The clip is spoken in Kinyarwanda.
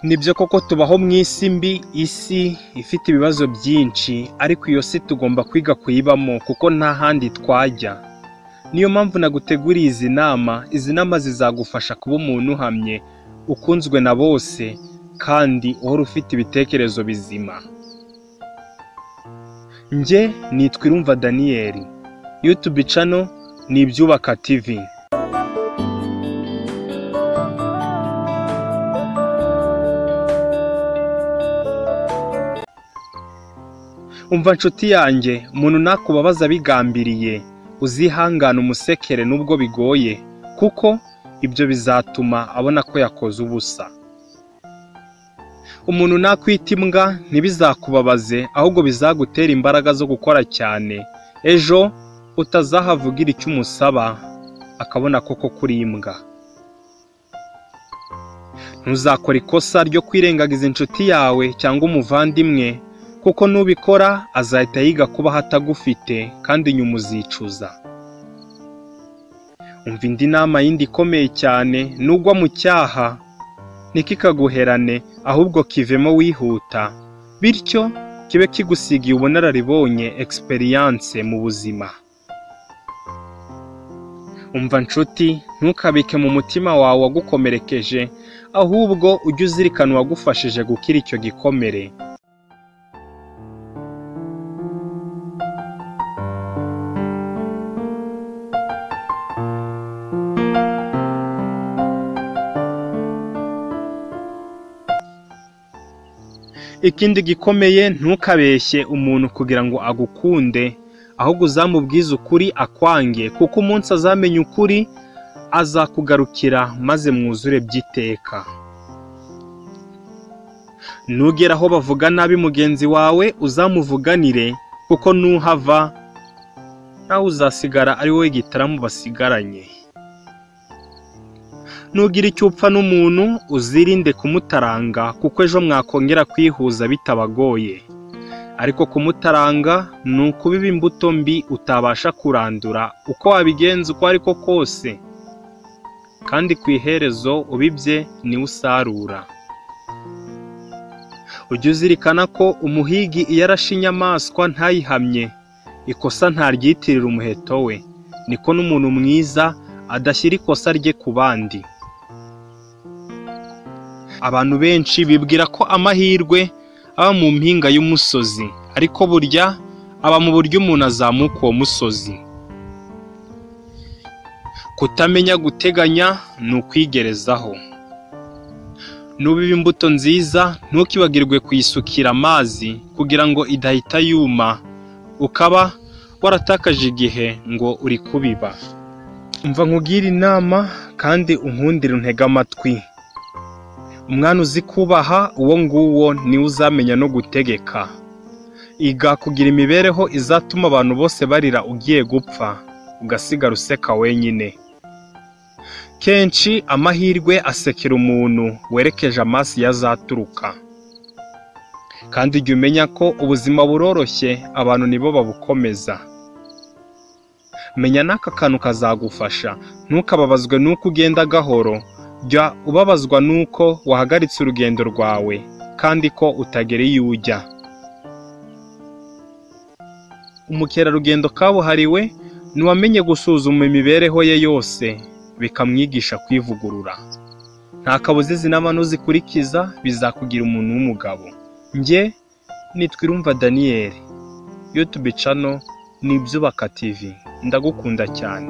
Nibyo koko tubaho mu isi mbi, isi ifite ibibazo byinshi, ariko iyo si tugomba kwiga kuyibamo kuko nta handi twajya. Niyo mpamvu naguteguriye izi nama zizagufasha kuba umuntu uhamye, ukunzwe na bose, kandi uhora ufite ibitekerezo bizima. Njye nitwa Irumva Daniel, YouTube channel ni Ibyubaka TV. Umva nshuti yanjye, umuntu nakubabaza bigambiriye, uzihangana umusekere nubwo bigoye, kuko ibyo bizatuma abona ko yakoze ubusa. Umuntu nakwita imbwa ntibizakubabaze, ahubwo bizagutera imbaraga zo gukora cyane. Ejo utazahavugira icyo umusaba, akabona koko kuri imbwa. Ntuzakora ikosa ryo kwirengagiza inshuti yawe cyangwa umuvandimwe, kuko nubikora azahita yiga kuba hatagufite kandi nyuma uzicuza. Umva indi nama yindi ikomeye cyane, nugwa mu cyaha ntikikaguherane, ahubwo kivemo wihuta, bityo kibe kigusigiye ubunararibonye, experience mu buzima. Umva nshuti, ntukabike mu mutima wawe wagukomerekeje, ahubwo ujye uzirikana uwagufashije gukira icyo gikomere. Ikindi gikomeye, ntukabeshye umuntu kugira ngo agukunde, ahubwo uzamubwize ukuri akwange, kuko umunsi azamenya ukuri azakugarukira maze mwuzure by'iteka. Nugera aho bavuga nabi mugenzi wawe, uzamuvuganire, kuko nuhava nawe uzasigara ari wowe gitaramo basigaranye. Nugira icyo upfa n'umuntu, uzirinde kumutaranga, kuko ejo mwakongera kwihuza bitabagoye. Ariko kumutaranga ni ukubiba imbuto mbi utabasha kurandura uko wabigenza uko ariko kose, kandi ku iherezo ubibye niwe usarura. Ujye uzirikana ko umuhigi iyo arashe inyamaswa ntayihamye, ikosa ntaryitirira umuheto we, niko n'umuntu mwiza adashyira ikosa rye ku bandi. Abantu benshi bibwira ko amahirwe aba mu mpinga y'umusozi, ariko burya aba mu buryo umuntu azamuka uwo musozi. Kutamenya guteganya ni ukwigerezaho. Nubiba imbuto nziza, ntukibagirwe kuyisukira amazi kugira ngo idahita yuma, ukaba waratakaje igihe ngo uri kubiba. Umva nkugire inama kandi unkundire untege amatwi. Umwana uzi kubaha uwo nguwo niwe uzamenya no gutegeka. Iga kugira imibereho izatuma abantu bose barira ugiye gupfa, ugasigara useka wenyine. Kenshi amahirwe asekera umuntu werekeje amaso yazaturuka. Kandi jya umenya ko ubuzima buroroshye, abantu nibo babukomeza. Menya n'aka kantu kazagufasha, ntukababazwe nuko ugenda gahoro, jya ubabazwa nuko wahagaritse urugendo rwawe kandi ko utagera iyo ujya. Umukerarugendo kabuhariwe niwamenye gusuzuma imibereho ye yose, bikamwigisha kwivugurura. Nta kabuza izi nama nuzikurikiza bizakugira umuntu w'umugabo. Njye nitwa Irumva Daniel, YouTube channel ni Ibyubaka TV. Ndagukunda cyane.